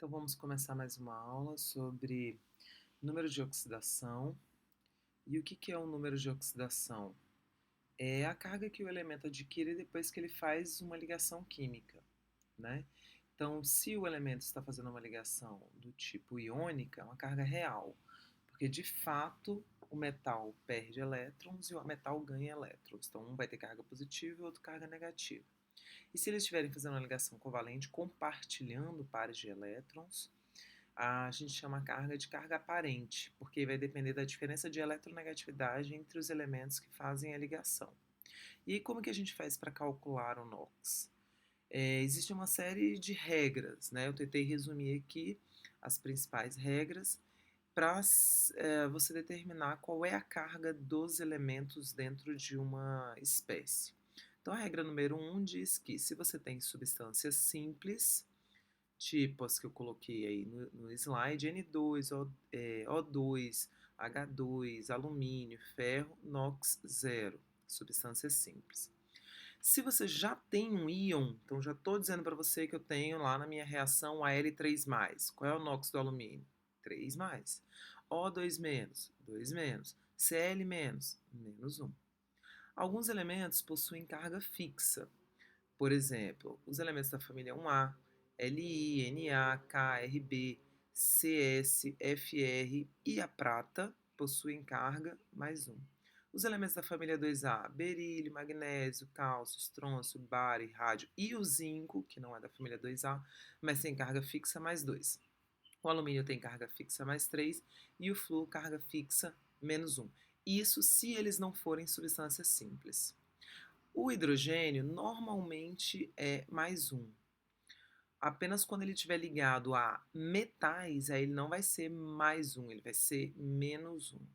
Então vamos começar mais uma aula sobre número de oxidação. E o que é um número de oxidação? É a carga que o elemento adquire depois que ele faz uma ligação química, né? Então, se o elemento está fazendo uma ligação do tipo iônica, é uma carga real, porque de fato o metal perde elétrons e o metal ganha elétrons. Então, um vai ter carga positiva e o outro carga negativa. E se eles estiverem fazendo uma ligação covalente, compartilhando pares de elétrons, a gente chama a carga de carga aparente, porque vai depender da diferença de eletronegatividade entre os elementos que fazem a ligação. E como que a gente faz para calcular o NOx? Existe uma série de regras, né? Eu tentei resumir aqui as principais regras para você determinar qual é a carga dos elementos dentro de uma espécie. Então, a regra número 1 diz que se você tem substâncias simples, tipo as que eu coloquei aí no slide, N2, O2, H2, alumínio, ferro, NOx zero, substâncias simples. Se você já tem um íon, então já estou dizendo para você que eu tenho lá na minha reação Al3+. Qual é o NOx do alumínio? 3+. O2-, 2-. Cl-, menos 1. Alguns elementos possuem carga fixa. Por exemplo, os elementos da família 1A, Li, Na, K, Rb, Cs, Fr e a prata possuem carga mais 1. Os elementos da família 2A, berílio, magnésio, cálcio, estrôncio, bário, rádio e o zinco, que não é da família 2A, mas tem carga fixa mais 2. O alumínio tem carga fixa mais 3 e o flúor carga fixa menos 1. Isso se eles não forem substâncias simples. O hidrogênio normalmente é mais 1. Apenas quando ele estiver ligado a metais, aí ele não vai ser mais 1, ele vai ser menos 1.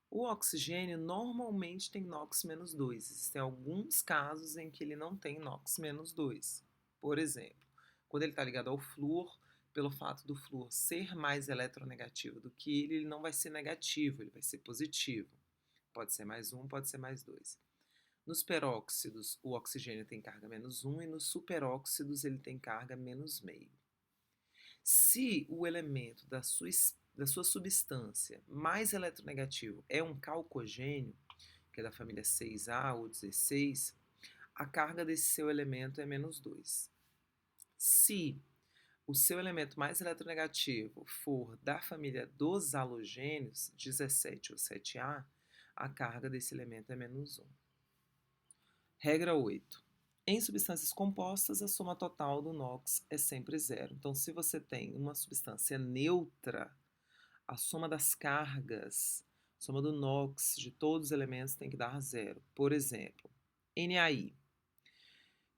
O oxigênio normalmente tem NOx menos 2. Existem alguns casos em que ele não tem NOx menos 2. Por exemplo, quando ele está ligado ao flúor, pelo fato do flúor ser mais eletronegativo do que ele não vai ser negativo, ele vai ser positivo. Pode ser mais 1, pode ser mais 2. Nos peróxidos, o oxigênio tem carga menos 1 e nos superóxidos ele tem carga menos meio. Se o elemento da sua substância mais eletronegativo é um calcogênio, que é da família 6A ou 16, a carga desse seu elemento é menos 2. Se o seu elemento mais eletronegativo for da família dos halogênios, 17 ou 7A, a carga desse elemento é menos 1. Regra 8. Em substâncias compostas, a soma total do NOx é sempre zero. Então, se você tem uma substância neutra, a soma das cargas, a soma do NOx de todos os elementos tem que dar zero. Por exemplo, NaI,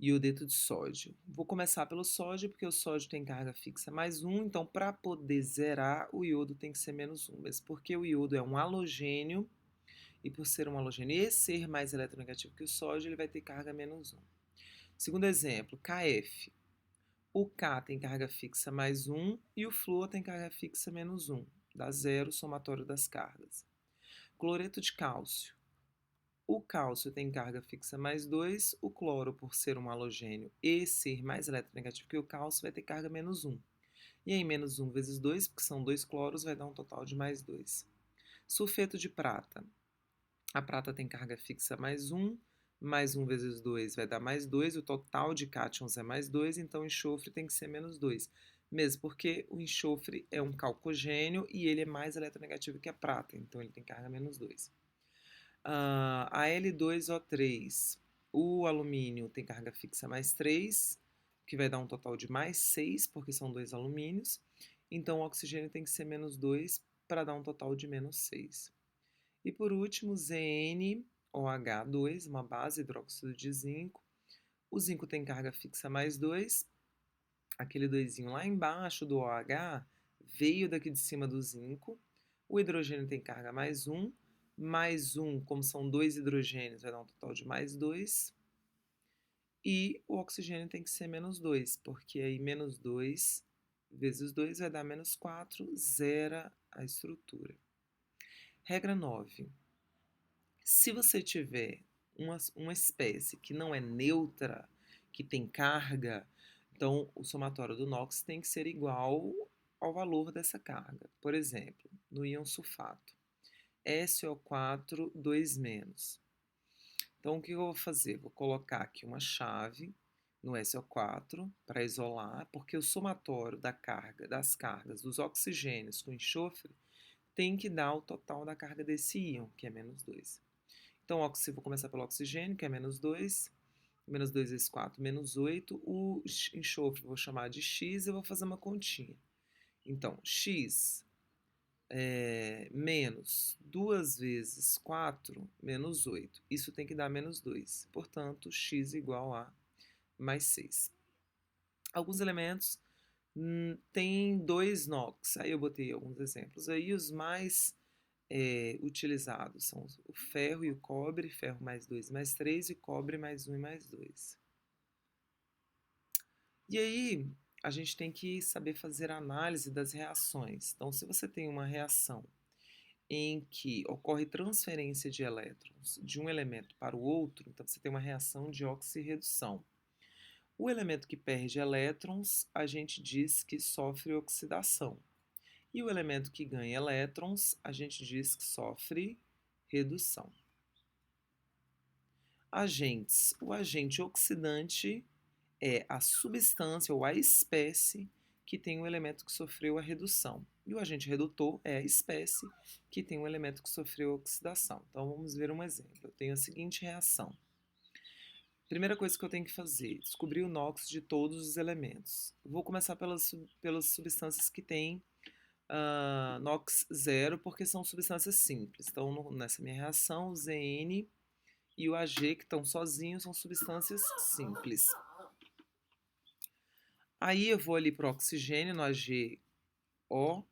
iodeto de sódio. Vou começar pelo sódio, porque o sódio tem carga fixa mais 1, então para poder zerar, o iodo tem que ser menos 1. Mas porque o iodo é um halogênio, e por ser um halogênio e ser mais eletronegativo que o sódio, ele vai ter carga menos 1. Segundo exemplo, KF. O K tem carga fixa mais 1 e o flúor tem carga fixa menos 1. Dá zero o somatório das cargas. Cloreto de cálcio. O cálcio tem carga fixa mais 2, o cloro, por ser um halogênio e ser mais eletronegativo que o cálcio, vai ter carga menos 1. E aí, menos 1 vezes 2, porque são 2 cloros, vai dar um total de mais 2. Sulfeto de prata. A prata tem carga fixa mais 1 vezes 2 vai dar mais 2, o total de cátions é mais 2, então o enxofre tem que ser menos 2. Mesmo porque o enxofre é um calcogênio e ele é mais eletronegativo que a prata, então ele tem carga menos 2. A L2O3, o alumínio tem carga fixa mais 3, que vai dar um total de mais 6, porque são dois alumínios. Então o oxigênio tem que ser menos 2 para dar um total de menos 6. E por último, ZnOH2, uma base hidróxido de zinco. O zinco tem carga fixa mais 2. Aquele 2 lá embaixo do OH veio daqui de cima do zinco. O hidrogênio tem carga mais 1, como são dois hidrogênios, vai dar um total de mais 2. E o oxigênio tem que ser menos 2, porque aí menos 2 vezes 2 vai dar menos 4, zera a estrutura. Regra 9. Se você tiver uma espécie que não é neutra, que tem carga, Então, o somatório do NOx tem que ser igual ao valor dessa carga. Por exemplo, no íon sulfato, SO4 2-. Então, o que eu vou fazer? Vou colocar aqui uma chave no SO4 para isolar, porque o somatório das cargas dos oxigênios com enxofre tem que dar o total da carga desse íon, que é -2. Então, vou começar pelo oxigênio, que é -2. -2 vezes 4, -8. O enxofre eu vou chamar de X e eu vou fazer uma continha. Então, X menos 2 vezes 4 menos 8. Isso tem que dar -2. Portanto, X igual a mais 6. Alguns elementos têm 2 NOx. Aí eu botei alguns exemplos. Aí os mais utilizados são o ferro e o cobre. Ferro mais 2 mais 3 e cobre mais 1 e mais 2. E aí, a gente tem que saber fazer a análise das reações. Então, se você tem uma reação em que ocorre transferência de elétrons de um elemento para o outro, então você tem uma reação de oxirredução. O elemento que perde elétrons, a gente diz que sofre oxidação. E o elemento que ganha elétrons, a gente diz que sofre redução. Agentes. O agente oxidante é a substância ou a espécie que tem um elemento que sofreu a redução. E o agente redutor é a espécie que tem um elemento que sofreu a oxidação. Então vamos ver um exemplo. Eu tenho a seguinte reação. Primeira coisa que eu tenho que fazer, descobrir o NOx de todos os elementos. Vou começar pelas substâncias que têm NOx zero, porque são substâncias simples. Então, nessa minha reação, o Zn e o Ag, que estão sozinhos, são substâncias simples. Aí eu vou ali para o oxigênio, no AgO.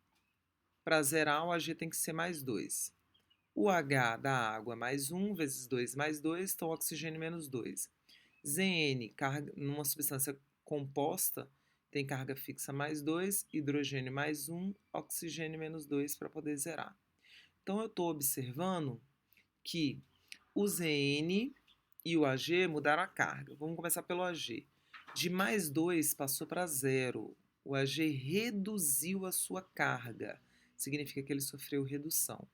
Para zerar, o Ag tem que ser mais 2. O H da água mais 1 vezes 2 mais 2, então oxigênio menos 2. Zn, numa substância composta, tem carga fixa mais 2, hidrogênio mais 1, oxigênio menos 2 para poder zerar. Então eu estou observando que o Zn e o Ag mudaram a carga. Vamos começar pelo Ag. De mais 2 passou para 0. O Ag reduziu a sua carga. Significa que ele sofreu redução.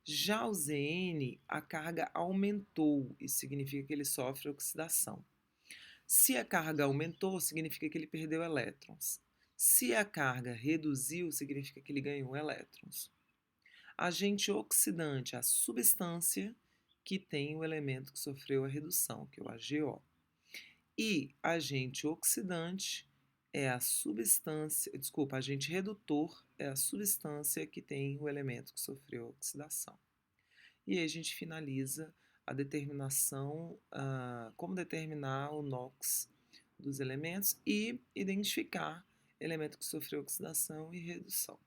Já o Zn, a carga aumentou. Isso significa que ele sofre oxidação. Se a carga aumentou, significa que ele perdeu elétrons. Se a carga reduziu, significa que ele ganhou elétrons. Agente oxidante, a substância que tem o elemento que sofreu a redução, que é o AgO. E agente oxidante é a substância, desculpa, agente redutor é a substância que tem o elemento que sofreu a oxidação. E aí a gente finaliza a determinação, como determinar o NOx dos elementos e identificar elemento que sofreu oxidação e redução.